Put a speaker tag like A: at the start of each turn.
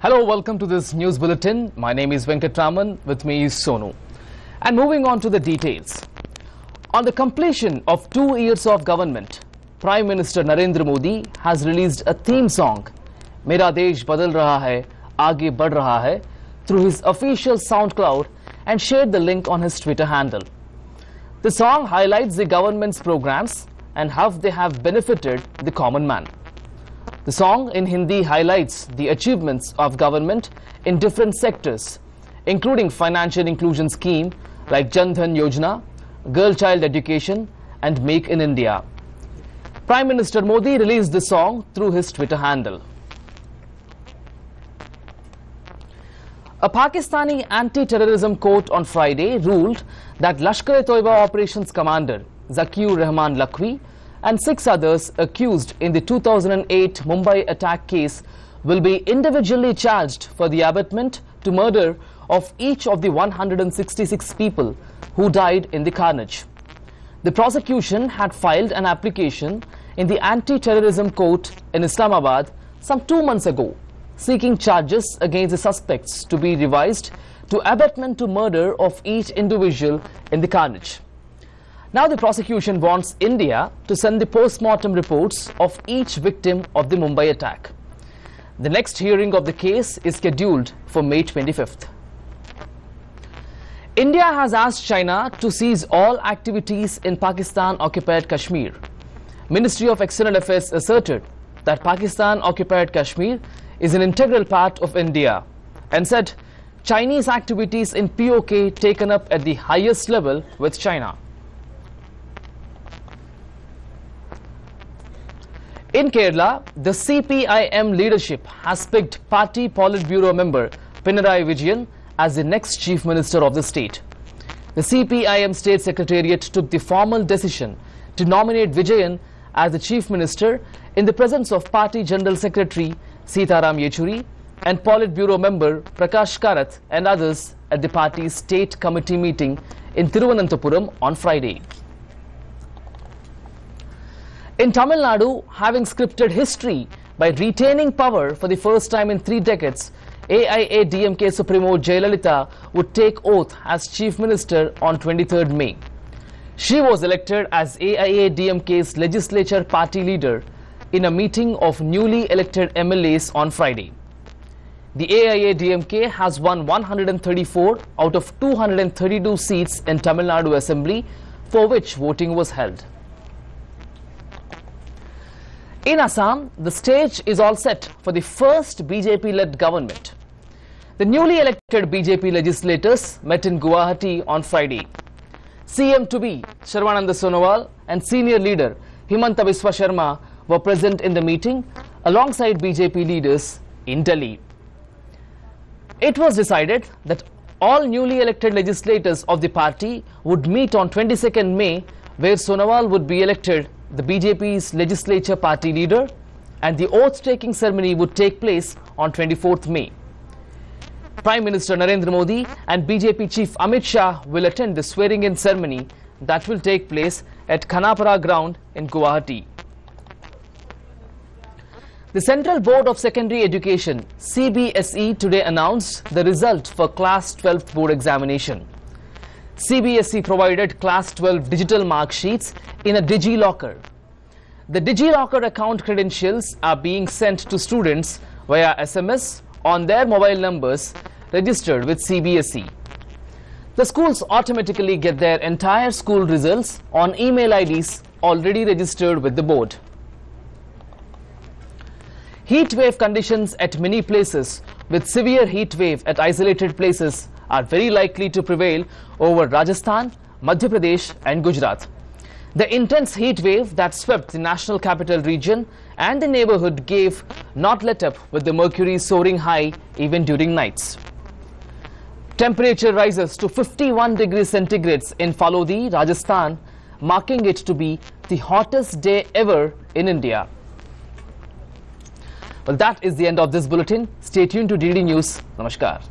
A: Hello, welcome to this news bulletin. My name is Venkatraman, with me is Sonu. And moving on to the details. On the completion of 2 years of government, Prime Minister Narendra Modi has released a theme song, Mera Desh Badal Raha Hai, Aage Badh Raha Hai, through his official SoundCloud and shared the link on his Twitter handle. The song highlights the government's programs and how they have benefited the common man. The song in Hindi highlights the achievements of government in different sectors, including financial inclusion scheme like Jan Dhan Yojana, girl child education and Make in India. Prime Minister Modi released the song through his Twitter handle. A Pakistani anti-terrorism court on Friday ruled that Lashkar-e-Toiba operations commander Zakiur Rahman Lakhvi and 6 others accused in the 2008 Mumbai attack case will be individually charged for the abetment to murder of each of the 166 people who died in the carnage. The prosecution had filed an application in the anti-terrorism court in Islamabad some 2 months ago, seeking charges against the suspects to be revised to abetment to murder of each individual in the carnage. Now the prosecution wants India to send the post-mortem reports of each victim of the Mumbai attack. The next hearing of the case is scheduled for May 25th. India has asked China to cease all activities in Pakistan-occupied Kashmir. Ministry of External Affairs asserted that Pakistan-occupied Kashmir is an integral part of India and said Chinese activities in POK taken up at the highest level with China. In Kerala, the CPIM leadership has picked Party Politburo member Pinarayi Vijayan as the next Chief Minister of the state. The CPIM State Secretariat took the formal decision to nominate Vijayan as the Chief Minister in the presence of Party General Secretary Sitaram Yechuri and Politburo member Prakash Karath and others at the party's State Committee meeting in Thiruvananthapuram on Friday. In Tamil Nadu, having scripted history by retaining power for the first time in 3 decades, AIADMK Supremo Jayalalitha would take oath as Chief Minister on 23rd May. She was elected as AIADMK's legislature party leader in a meeting of newly elected MLAs on Friday. The AIADMK has won 134 out of 232 seats in Tamil Nadu Assembly, for which voting was held. In Assam, the stage is all set for the first BJP-led government. The newly elected BJP legislators met in Guwahati on Friday. CM-to-be Sarbananda Sonowal and senior leader Himanta Biswa Sharma were present in the meeting alongside BJP leaders in Delhi. It was decided that all newly elected legislators of the party would meet on 22nd May, where Sonowal would be elected the BJP's legislature party leader, and the oath-taking ceremony would take place on 24th May. Prime Minister Narendra Modi and BJP Chief Amit Shah will attend the swearing-in ceremony that will take place at Khanapara ground in Guwahati. The Central Board of Secondary Education CBSE today announced the result for Class 12th board examination. CBSE provided Class 12 digital mark sheets in a DigiLocker. The DigiLocker account credentials are being sent to students via SMS on their mobile numbers registered with CBSE. The schools automatically get their entire school results on email IDs already registered with the board. Heat wave conditions at many places with severe heat wave at isolated places are very likely to prevail over Rajasthan, Madhya Pradesh and Gujarat. The intense heat wave that swept the national capital region and the neighborhood gave not let up, with the mercury soaring high even during nights. Temperature rises to 51 degrees centigrade in Phalodi, Rajasthan, marking it to be the hottest day ever in India. Well, that is the end of this bulletin. Stay tuned to DD News. Namaskar.